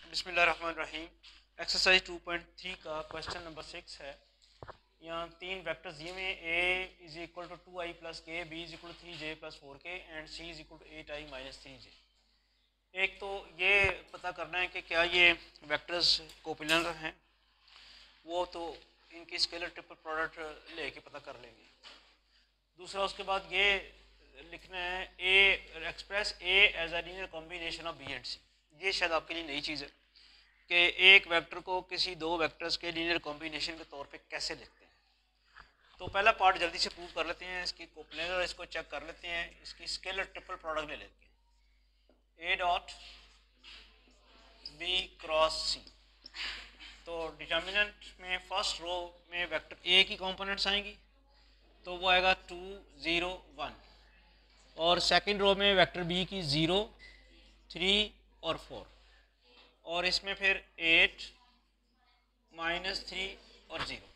बिस्मिल्लाहिर्रहमानिर्रहीम। एक्सरसाइज 2.3 का question number 6 है। यहाँ तीन वेक्टर्स दिए हुए हैं। A is equal to 2i plus K, B is equal to 3j plus 4k and C is equal to 8i minus 3j। एक तो ये पता करना है कि क्या ये वेक्टर्स कोप्लेनर हैं, वो तो इनकी स्केलर ट्रिपल प्रोडक्ट लेके पता कर लेंगे। दूसरा उसके बाद ये लिखना है A express A as a linear combination of B and C. ये शायद आपके लिए नई चीज़ है कि एक वेक्टर को किसी दो वेक्टर्स के लीनियर कॉम्बिनेशन के तौर पे कैसे लिखते हैं। तो पहला पार्ट जल्दी से प्रूव कर लेते हैं, इसकी कोप्लेनर इसको चेक कर लेते हैं, इसकी स्केलर ट्रिपल प्रोडक्ट ले लेते हैं। ए डॉट बी क्रॉस सी। तो डिटर्मिनेंट में फर्स्ट रो में वेक्टर ए की कंपोनेंट्स आएंगी, तो वो आएगा 2 0 1, और सेकंड रो में वेक्टर बी की 0 3 और 4, और इसमें फिर 8 माइनस 3 और 0।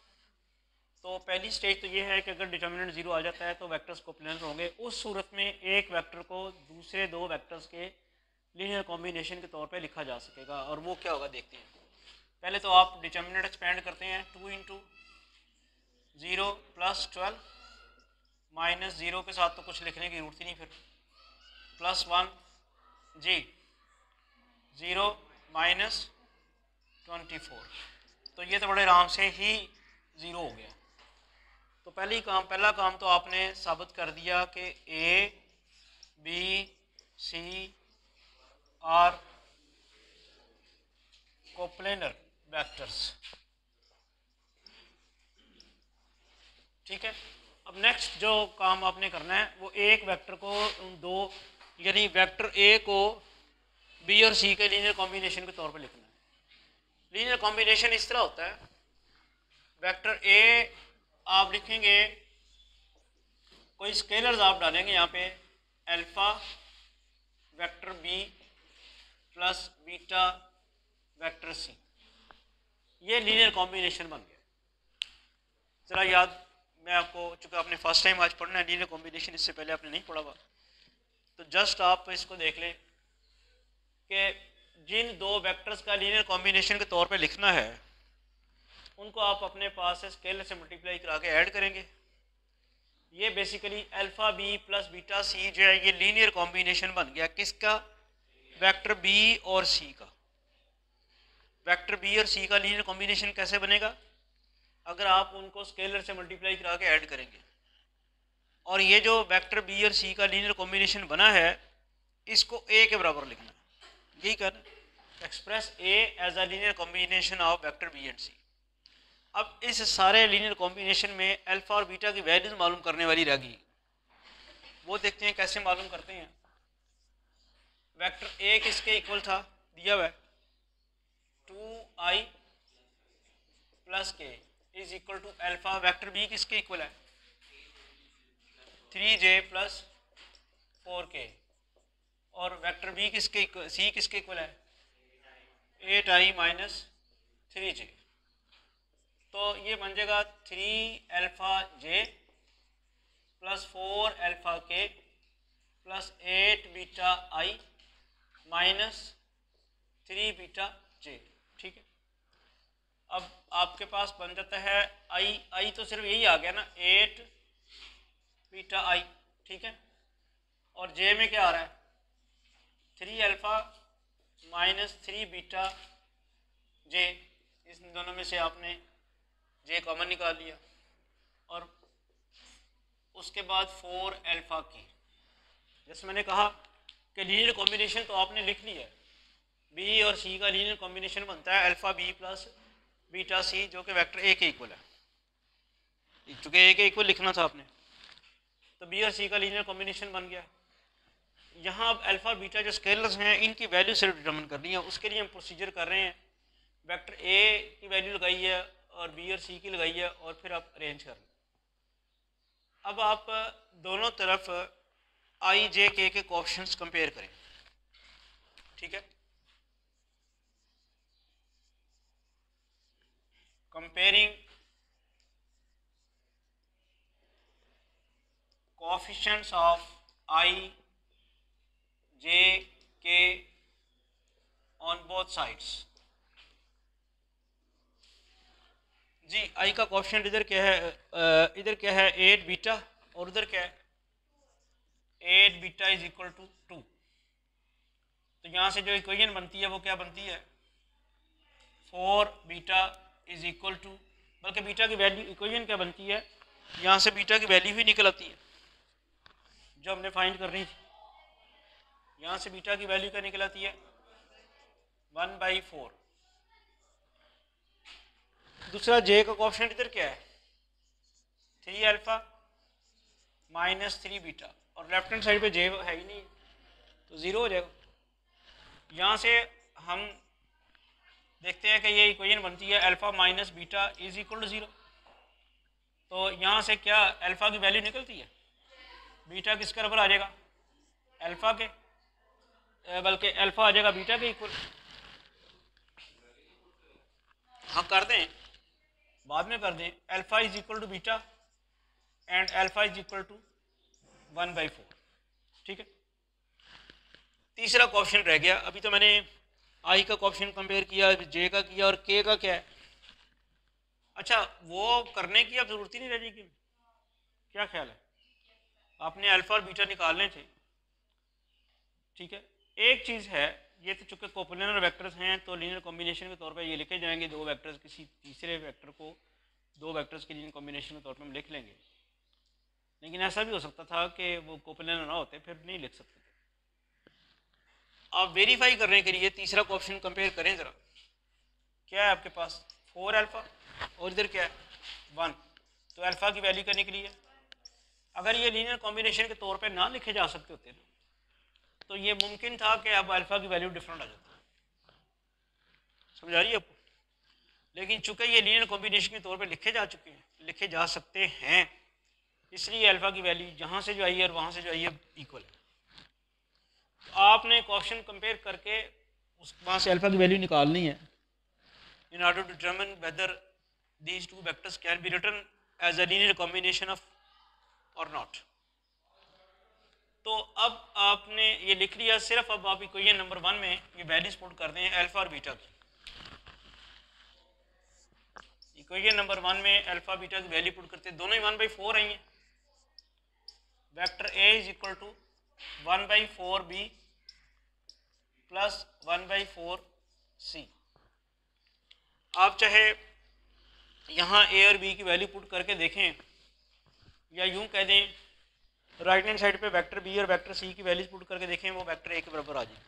तो पहली स्टेज तो ये है कि अगर डिटर्मिनेंट 0 आ जाता है तो वेक्टर्स कोप्लेनर होंगे। उस सूरत में एक वेक्टर को दूसरे दो वेक्टर्स के लीनियर कॉम्बिनेशन के तौर पे लिखा जा सकेगा, और वो क्या होगा देखते हैं। पहले तो आप डिटर्मिनेंट एक्सपेंड करते हैं। 2 इंटू 0 प्लस 12 माइनस 0 के साथ तो कुछ लिखने की जरूरत ही नहीं, फिर प्लस 1 जी 0 माइनस 24। तो ये तो बड़े आराम से ही 0 हो गया। तो पहला काम तो आपने साबित कर दिया कि A B C are coplanar vectors. ठीक है। अब नेक्स्ट जो काम आपने करना है वो एक वेक्टर को दो, यानी वेक्टर ए को बी और सी के लीनियर कॉम्बिनेशन के तौर पे लिखना है। लीनियर कॉम्बिनेशन इस तरह होता है, वेक्टर ए आप लिखेंगे, कोई स्केलर्स आप डालेंगे यहाँ पे, alpha vector B plus beta vector C. ये लीनियर कॉम्बिनेशन बन गया। जरा याद, मैं आपको, चूंकि आपने फर्स्ट टाइम आज पढ़ना है लीनियर कॉम्बिनेशन, इससे पहले आपने नहीं पढ़ा हुआ, तो जस्ट आप इसको देख लें कि जिन दो वेक्टर्स का लीनियर कॉम्बिनेशन के तौर पे लिखना है उनको आप अपने पास से स्केलर से मल्टीप्लाई करा के ऐड करेंगे। ये basically alpha B plus beta C जो है, ये लीनियर कॉम्बिनेशन बन गया। किसका? वेक्टर बी और सी का। वेक्टर बी और सी का लीनियर कॉम्बिनेशन कैसे बनेगा? अगर आप उनको स्केलर से मल्टीप्लाई करा के ऐड करेंगे। और ये जो वेक्टर बी और सी का लीनियर कॉम्बिनेशन बना है, इसको ए के बराबर लिखना है। यही कहना, express A as a linear combination of vector B and C. अब इस सारे लीनियर कॉम्बिनेशन में अल्फा और बीटा की वैल्यूज मालूम करने वाली रह गई। वो देखते हैं कैसे मालूम करते हैं। वेक्टर ए किसके इक्वल था? दिया हुआ है 2i plus K is equal to alpha. Vector B किसके इक्वल है? 3j plus 4k। और वेक्टर बी किसके सी किसके इक्वल है? 8i minus 3j। तो ये बन जाएगा 3 अल्फा j प्लस 4 अल्फा के प्लस 8 बीटा आई माइनस 3 बीटा j। ठीक है। अब आपके पास बन जाता है आई तो सिर्फ यही आ गया ना, 8 बीटा आई। ठीक है। और j में क्या आ रहा है? 3 अल्फा माइनस 3 बीटा j। इस दोनों में से आपने j कॉमन निकाल लिया, और उसके बाद 4 अल्फा की। जैसे मैंने कहा कि लीनियर कॉम्बिनेशन तो आपने लिख लिया है, बी और सी का लीनियर कॉम्बिनेशन बनता है alpha B plus beta C, जो कि वेक्टर ए के इक्वल है। चूंकि ए के इक्वल लिखना था आपने, तो बी और सी का लीनियर कॉम्बिनेशन बन गया। यहाँ अब अल्फा बीटा जो स्केलर्स हैं, इनकी वैल्यू सिर्फ डिटर्मिन करनी है। उसके लिए हम प्रोसीजर कर रहे हैं। वेक्टर ए की वैल्यू लगाई है और बी और सी की लगाई है, और फिर आप अरेंज कर लें। अब आप दोनों तरफ आई जे के कोएफिशिएंट्स कंपेयर करें। ठीक है। कंपेयरिंग कोएफिशिएंट्स ऑफ आई जे के ऑन बोथ साइड्स। जी आई का कोएफिशिएंट इधर क्या है, इधर क्या है 8 बीटा और उधर क्या है 8 बीटा इज इक्वल टू 2। तो यहाँ से जो इक्वेशन बनती है वो क्या बनती है 4 बीटा इज इक्वल टू, बल्कि बीटा की वैल्यू इक्वेशन क्या बनती है, यहाँ से बीटा की वैल्यू ही निकल आती है जो हमने फाइंड करनी थी। यहाँ से बीटा की वैल्यू क्या निकल आती है 1/4। दूसरा जे का कोएफिशिएंट इधर क्या है 3 अल्फा माइनस 3 बीटा और लेफ्ट हैंड साइड पे जे है ही नहीं तो ज़ीरो हो जाएगा। यहाँ से हम देखते हैं कि ये इक्वेशन बनती है alpha minus beta is equal to 0। तो यहाँ से क्या अल्फा की वैल्यू निकलती है, बीटा किसके बराबर आ जाएगा अल्फा के, बल्कि अल्फा आ जाएगा बीटा के इक्वल। हाँ कर दें, बाद में कर दें, alpha is equal to beta and alpha is equal to 1/4। ठीक है, तीसरा कोएफिशिएंट रह गया। अभी तो मैंने आई का कोएफिशिएंट कंपेयर किया, जे का किया और के का क्या है। अच्छा वो करने की अब जरूरत ही नहीं रह जाएगी, क्या ख्याल है, आपने अल्फा और बीटा निकालने थे। ठीक है, एक चीज़ है, ये तो चूंकि कोप्लेनर वेक्टर्स हैं तो लीनियर कॉम्बिनेशन के तौर पे ये लिखे जाएंगे, दो वेक्टर्स किसी तीसरे वेक्टर को दो वेक्टर्स के लीनियर कॉम्बिनेशन के तौर पे हम लिख लेंगे। लेकिन ऐसा भी हो सकता था कि वो कोप्लेनर ना होते, फिर नहीं लिख सकते थे। आप वेरीफाई करने के लिए तीसरा ऑप्शन कंपेयर करें ज़रा, क्या है आपके पास 4 अल्फ़ा और इधर क्या है 1, तो अल्फ़ा की वैल्यू क्या निकली है। अगर ये लीनियर कॉम्बिनेशन के तौर पे ना लिखे जा सकते होते ना तो ये मुमकिन था कि अब अल्फ़ा की वैल्यू डिफरेंट आ जाती, समझ आ रही है आपको। लेकिन चूंकि ये लीनियर कॉम्बिनेशन के तौर पे लिखे जा चुके हैं, लिखे जा सकते हैं, इसलिए अल्फ़ा की वैल्यू जहाँ से जो आई है और वहाँ से जो आई है इक्वल है। तो आपने क्वेश्चन कंपेयर करके उस वहाँ से अल्फ़ा की वैल्यू निकालनी है in order to determine whether these two vectors can be written as a linear combination of और नॉट। तो अब आपने ये लिख लिया, सिर्फ अब आप इक्वेशन नंबर 1 में ये वैल्यूज पुट कर दें अल्फ़ा और बीटा की। इक्वेशन नंबर 1 में अल्फ़ा बीटा की वैल्यू पुट करते दोनों ही 1/4 आई हैं। Vector A is equal to 1/4 B plus 1/4 C. आप चाहे यहाँ ए और बी की वैल्यू पुट करके देखें या यूं कह दें राइट हैंड साइड पे वेक्टर बी और वेक्टर सी की वैल्यूज पुट करके देखें, वो वेक्टर ए के बराबर आ जाए।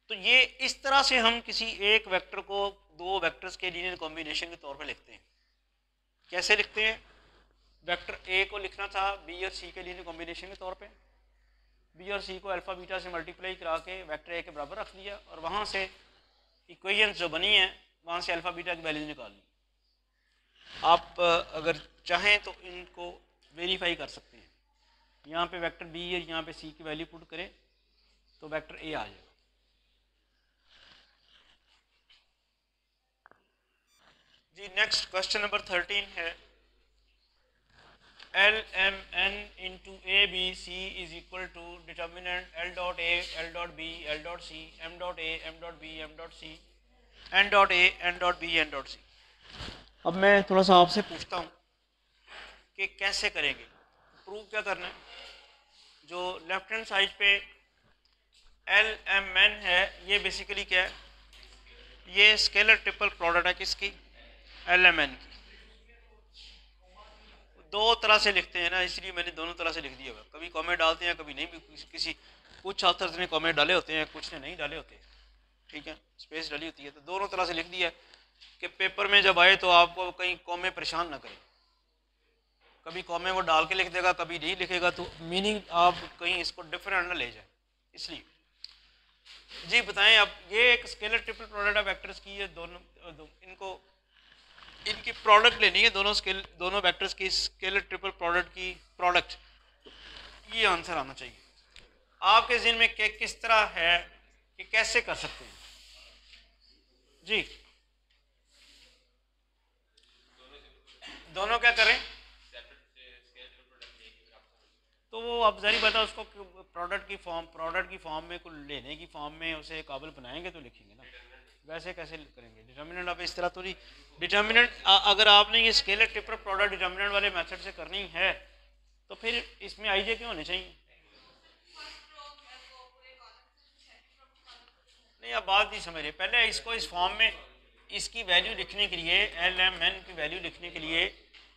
तो ये इस तरह से हम किसी एक वेक्टर को दो वेक्टर्स के लीनियर कॉम्बिनेशन के तौर पे लिखते हैं। कैसे लिखते हैं, वेक्टर ए को लिखना था बी और सी के लीनियर कॉम्बिनेशन के तौर पे, बी और सी को अल्फ़ा बीटा से मल्टीप्लाई करा के वेक्टर ए के बराबर रख लिया और वहाँ से इक्वेशन जो बनी है वहाँ से अल्फ़ा बीटा की वैल्यूज निकाल ली। आप अगर चाहें तो इनको वेरीफाई कर सकते हैं। यहाँ पे वेक्टर बी और यहाँ पे सी की वैल्यू पुट करें तो वेक्टर ए आ जाएगा। जी नेक्स्ट क्वेश्चन नंबर 13 है L M N into A B C is equal to determinant L dot A L dot B L dot C M dot A M dot B M dot C N dot A N dot B N dot C. अब मैं थोड़ा सा आपसे पूछता हूँ कि कैसे करेंगे, प्रूव क्या करना है। जो लेफ्ट हैंड साइड पे एल एम एन है ये बेसिकली क्या है, ये स्केलर ट्रिपल प्रोडक्ट है किसकी, एल एम एन की। दो तरह से लिखते हैं ना, इसलिए मैंने दोनों तरह से लिख दिया हुआ। कभी कमेंट डालते हैं कभी नहीं भी, किसी कुछ ऑथर्स ने कमेंट डाले होते हैं कुछ ने नहीं डाले होते हैं, ठीक है, स्पेस डाली होती है। तो दोनों तरह से लिख दिया कि पेपर में जब आए तो आपको कहीं कॉमे परेशान ना करें, कभी कॉमे वो डाल के लिख देगा कभी नहीं लिखेगा, तो मीनिंग आप कहीं इसको डिफरेंट ना ले जाए। इसलिए जी बताएं, अब ये एक scalar triple product of vectors की है, इनको इनकी प्रोडक्ट लेनी है, दोनों वेक्टर्स की स्केलर ट्रिपल प्रोडक्ट की प्रोडक्ट, ये आंसर आना चाहिए। आपके ज़हन में किस तरह है कि कैसे कर सकते हैं जी, दोनों क्या करें, तो वो अब ज़ाहिर बात है उसको प्रोडक्ट की फॉर्म में कुछ लेने की फॉर्म में उसे काबिल बनाएंगे तो लिखेंगे ना, वैसे कैसे करेंगे। डिटर्मिनेंट अब इस तरह तो नहीं, डिटर्मिनेंट अगर आपने ये स्केलर ट्रिपल प्रोडक्ट डिटर्मिनेंट वाले मेथड से करनी है तो फिर इसमें आई जे क्यों होने चाहिए। नहीं आप बात नहीं समझ रहे, पहले इसको इस फॉर्म में इसकी वैल्यू लिखने के लिए एल एम एन की वैल्यू लिखने के लिए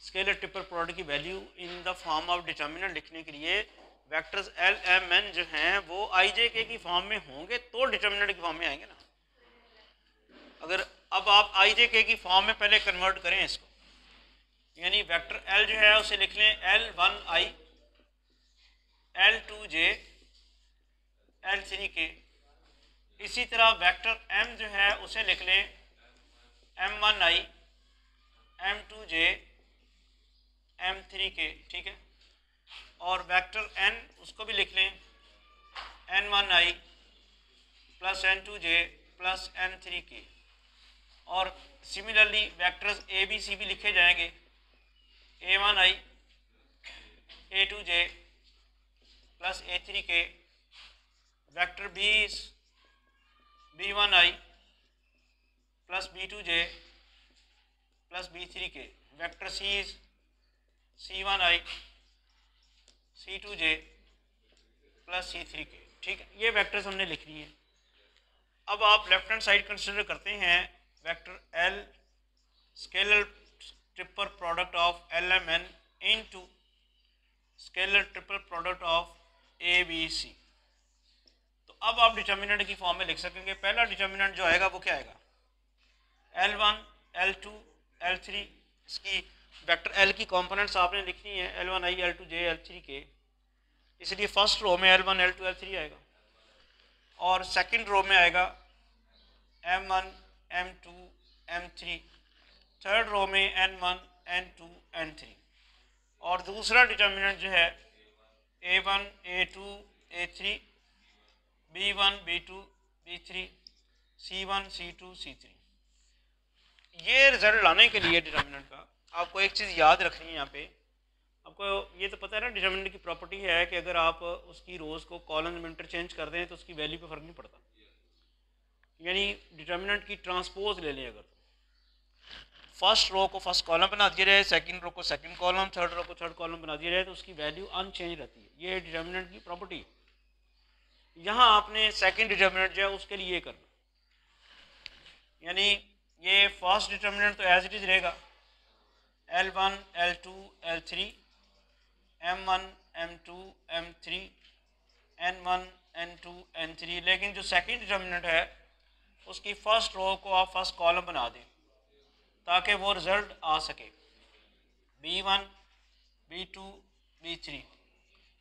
स्केलर ट्रिपल प्रोडक्ट की value in the form of determinant लिखने के लिए वेक्टर्स एल एम एन जो हैं वो आई जे के की फॉर्म में होंगे तो डिटर्मिनेंट की फॉर्म में आएंगे ना। अगर अब आप आई जे के की फॉर्म में पहले कन्वर्ट करें इसको, यानी वेक्टर एल जो है उसे लिख लें L one I L two J L three के। इसी तरह वेक्टर एम जो है उसे लिख लें M one I M two J M three K, ठीक है। और वेक्टर एन उसको भी लिख लें N one I plus N two J plus N three K. और similarly vectors A B C भी लिखे जाएंगे A one I A two J plus A three K. Vector B one I plus B two J plus B three K. Vector C one I C two J plus C three K, ठीक है। ये vectors हमने लिख लिए। अब आप left hand side consider करते हैं vector L scalar triple product of L M N into scalar triple product of A B C. तो अब आप डिटर्मिनेंट की फॉर्म में लिख सकेंगे। पहला डिटर्मिनेंट जो आएगा वो क्या आएगा, L one L two L three. इसकी वेक्टर एल की कंपोनेंट्स आपने लिखनी है L one I L two J L three K, इसलिए फर्स्ट रो में L one L two L three आएगा और सेकंड रो में आएगा M one M two M three, third row में N one N two N three. और दूसरा determinant जो है A one A two A three B one B two B three C one C two C three. ये result लाने के लिए determinant का आपको एक चीज़ याद रखनी है। यहाँ पे आपको ये तो पता है ना, डिटर्मिनेंट की प्रॉपर्टी है कि अगर आप उसकी रोज़ को कॉलम में इंटरचेंज कर दें तो उसकी वैल्यू पे फ़र्क नहीं पड़ता। यानी डिटर्मिनेंट की ट्रांसपोज ले लें, अगर फर्स्ट रो को फर्स्ट कॉलम बना दिया जाए, सेकंड रो को सेकंड कॉलम, थर्ड रो को थर्ड कॉलम बना दिया जाए तो उसकी वैल्यू अनचेंज रहती है। ये डिटर्मिनेंट की प्रॉपर्टी है। यहाँ आपने सेकंड डिटर्मिनेंट जो है उसके लिए करना, यानी ये फर्स्ट डिटर्मिनेंट तो एज इट इज़ रहेगा L one L two L three M one M two M three N one N two N three. लेकिन जो सेकंड डिटर्मिनेंट है उसकी फर्स्ट रो को आप फर्स्ट कॉलम बना दें ताकि वो रिज़ल्ट आ सके B one B two B three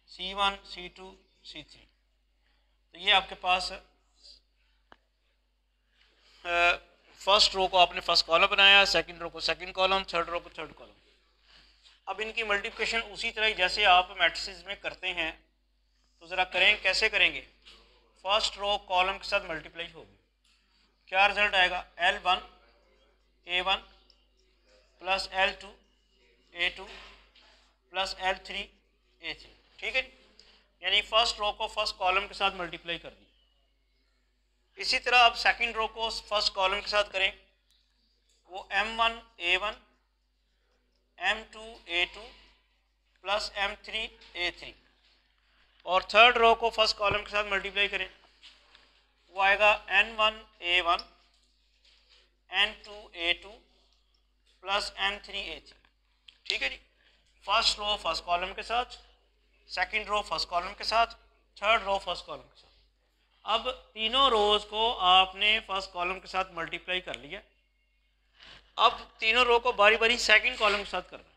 C one C two C three. तो ये आपके पास फर्स्ट रो को आपने फर्स्ट कॉलम बनाया, सेकंड रो को सेकंड कॉलम, थर्ड रो को थर्ड कॉलम। अब इनकी मल्टीप्लिकेशन उसी तरह जैसे आप मैट्रिसेस में करते हैं, तो ज़रा करें, कैसे करेंगे। फर्स्ट रो कॉलम के साथ मल्टीप्लाई होगी, क्या रिजल्ट आएगा L one A one plus L to A two plus L three A three, ठीक है। यानी फर्स्ट रो को फर्स्ट कॉलम के साथ मल्टीप्लाई कर दी। इसी तरह आप सेकंड रो को फर्स्ट कॉलम के साथ करें, वो M one A one M two A two plus M three A three. और थर्ड रो को फर्स्ट कॉलम के साथ मल्टीप्लाई करें, वो आएगा N one A one N two A two plus N three A three, ठीक है जी। फर्स्ट रो फर्स्ट कॉलम के साथ, सेकंड रो फर्स्ट कॉलम के साथ, थर्ड रो फर्स्ट कॉलम के साथ। अब तीनों रोज को आपने फर्स्ट कॉलम के साथ मल्टीप्लाई कर लिया। अब तीनों रो को बारी बारी सेकंड कॉलम के साथ करना।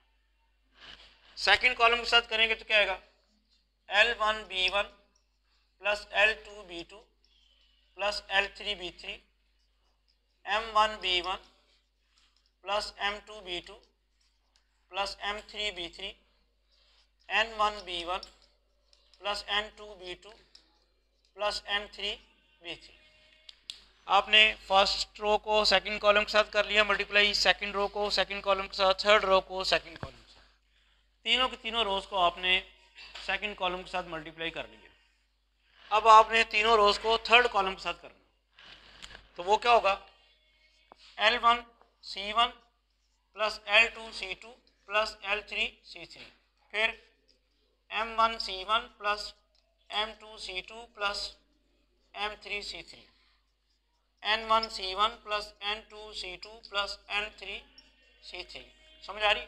सेकंड कॉलम के साथ करेंगे तो क्या आएगा L one B one plus L two B two plus L three B three M one B one plus M two B two plus M three B three N one B one plus N two B two plus N three B three. आपने first row को second column के साथ कर लिया multiply, second row को second column के साथ, third row को सेकंड कॉलम के साथ। तीनों की तीनों रोज को आपने सेकंड कॉलम के साथ मल्टीप्लाई कर ली है। अब आपने तीनों रोज को थर्ड कॉलम के साथ करना, तो वो क्या होगा, L1 C1 plus L2 C2 plus L3 C3, फिर M1 C1 plus M2 C2 plus M3 C3, N1 C1 plus N2 C2 plus N3 C3। समझ आ रही?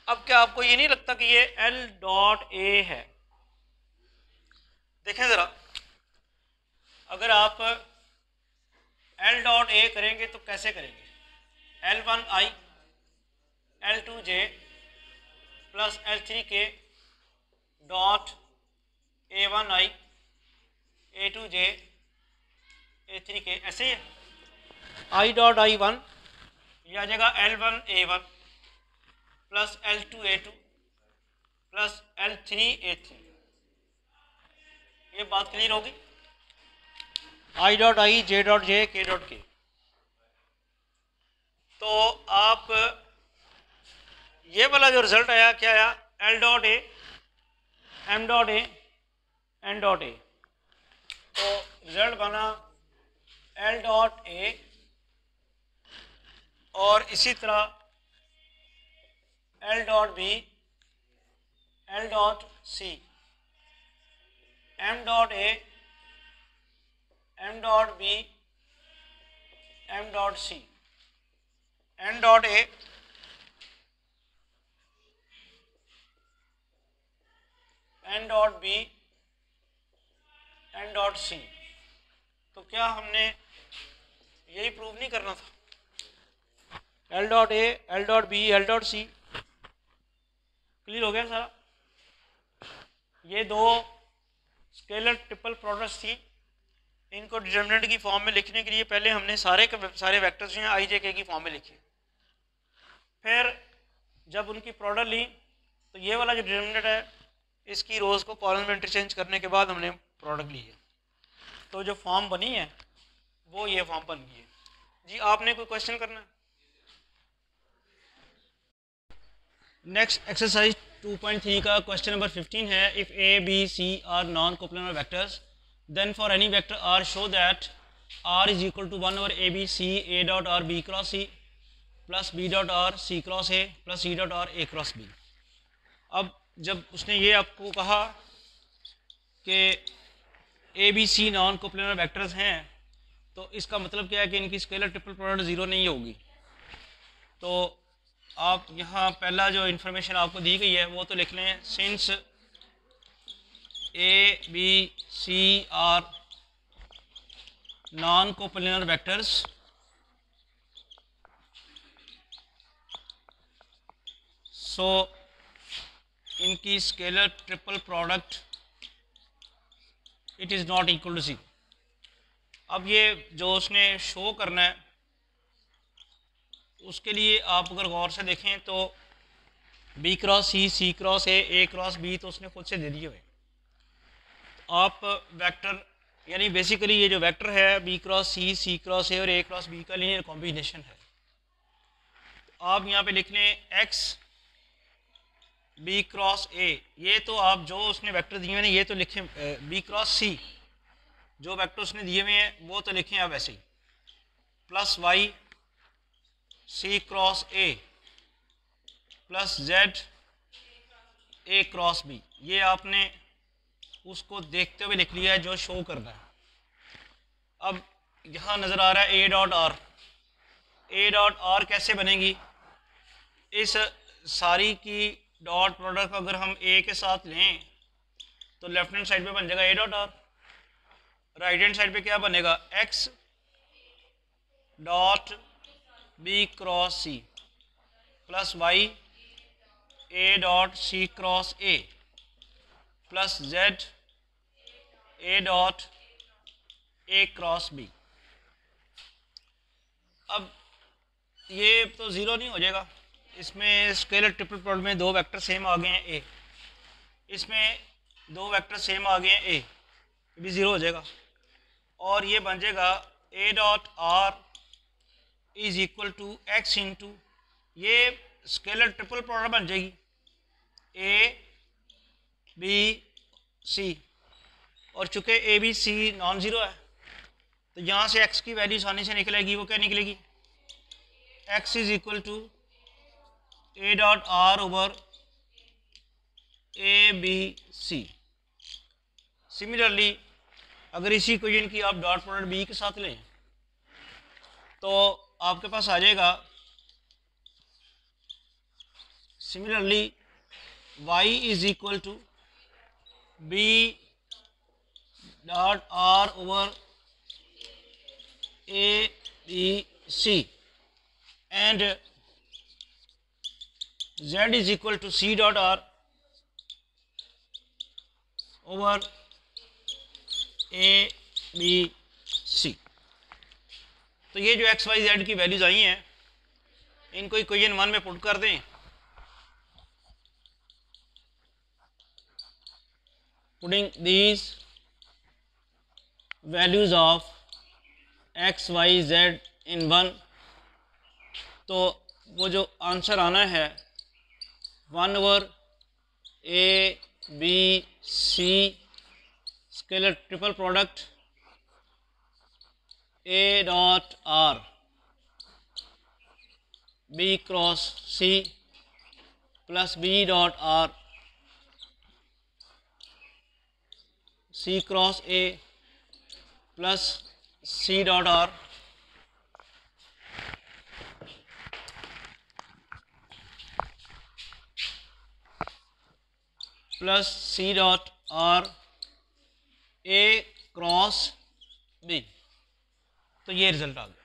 अब क्या आपको ये नहीं लगता कि ये L डॉट ए है? देखें ज़रा, अगर आप L डॉट ए करेंगे तो कैसे करेंगे, L1I L2J plus L3K dot A1I A2J A3K, ऐसे ही है। I डॉट I1 ये आ जाएगा L1A1 plus L2A2 plus L3A3। ये बात क्लियर होगी? I dot I J dot J K dot K। तो आप ये वाला जो रिजल्ट आया, क्या आया, L dot A M dot A N dot A, तो रिजल्ट बना L डॉट A और इसी तरह L dot B L dot C M dot A M dot B M dot C N dot A N dot B N dot C। तो क्या हमने यही prove नहीं करना था, L dot A L dot B L dot C? Clear हो गया सारा? ये दो स्केलर ट्रिपल प्रोडक्ट्स थी, इनको डिटरमिनेंट की फॉर्म में लिखने के लिए पहले हमने सारे वेक्टर्स जो हैं आई जे के की फॉर्म में लिखे, फिर जब उनकी प्रोडक्ट ली तो ये वाला जो डिटरमिनेंट है इसकी रोज़ को कॉलम में इंटरचेंज करने के बाद हमने प्रोडक्ट ली है, तो जो फॉर्म बनी है वो ये फॉर्म बन गई है। जी आपने कोई क्वेश्चन करना है? नेक्स्ट एक्सरसाइज 2.3 का क्वेश्चन नंबर 15 है, if A B C are non coplanar vectors then for any vector R show that R is equal to 1 over A B C A dot R B cross C plus B dot R C cross A plus C dot R A cross B. अब जब उसने ये आपको कहा कि A B C non coplanar vectors हैं, तो इसका मतलब क्या है कि इनकी स्केलर ट्रिपल प्रोडक्ट ज़ीरो नहीं होगी। तो आप यहाँ पहला जो इन्फॉर्मेशन आपको दी गई है वो तो लिख लें, since A B C are non coplanar vectors so इनकी scalar triple product it is not equal to C. अब ये जो उसने शो करना है उसके लिए आप अगर गौर से देखें तो B cross C C cross A cross B तो उसने खुद से दे दिए हुए। आप वेक्टर यानी बेसिकली ये जो वेक्टर है B cross C cross A और ए क्रॉस बी का लीनियर कॉम्बिनेशन है। तो आप यहाँ पे लिख लें एक्स बी क्रॉस ए, ये तो आप जो उसने वेक्टर दिए हुए हैं ये तो लिखें, बी क्रॉस सी जो वेक्टर उसने दिए हुए हैं वो तो लिखें आप ऐसे ही, plus Y C cross A plus Z A cross B, ये आपने उसको देखते हुए लिख लिया है जो शो करना है। अब यहाँ नज़र आ रहा है ए dot R, A dot are कैसे बनेगी, इस सारी की डॉट प्रोडक्ट अगर हम ए के साथ लें तो लेफ्ट हैंड साइड पे बन जाएगा A dot R, right hand side पे क्या बनेगा X dot B cross C plus Y A dot C cross A plus Z A dot A cross B. अब ये तो ज़ीरो नहीं हो जाएगा, इसमें स्केलर ट्रिपल प्रोडक्ट में दो वेक्टर सेम आ गए हैं ए, इसमें दो वेक्टर सेम आ गए हैं ए, भी ज़ीरो हो जाएगा और ये बन जाएगा A dot R is equal to X into, ये स्केलर ट्रिपल प्रोडक्ट बन जाएगी ए बी सी, और चूँकि A B C non zero है तो यहाँ से एक्स की वैल्यू आसानी से निकलेगी। वो क्या निकलेगी, X is equal to A dot R over A B C. Similarly अगर इसी इक्वेशन की आप डॉट प्रोडक्ट बी के साथ लें तो आपके पास आ जाएगा similarly y is equal to B dot R over A B C and z is equal to C dot R over A B C. तो ये जो एक्स वाई जेड की वैल्यूज आई हैं इनको इक्वेशन 1 में पुट कर दें। Putting these values of X Y Z in 1, तो वो जो आंसर आना है 1 over A B C scalar triple product A dot R B cross C plus B dot R C cross A plus C dot R plus C dot R A cross B. तो ये result आ गया।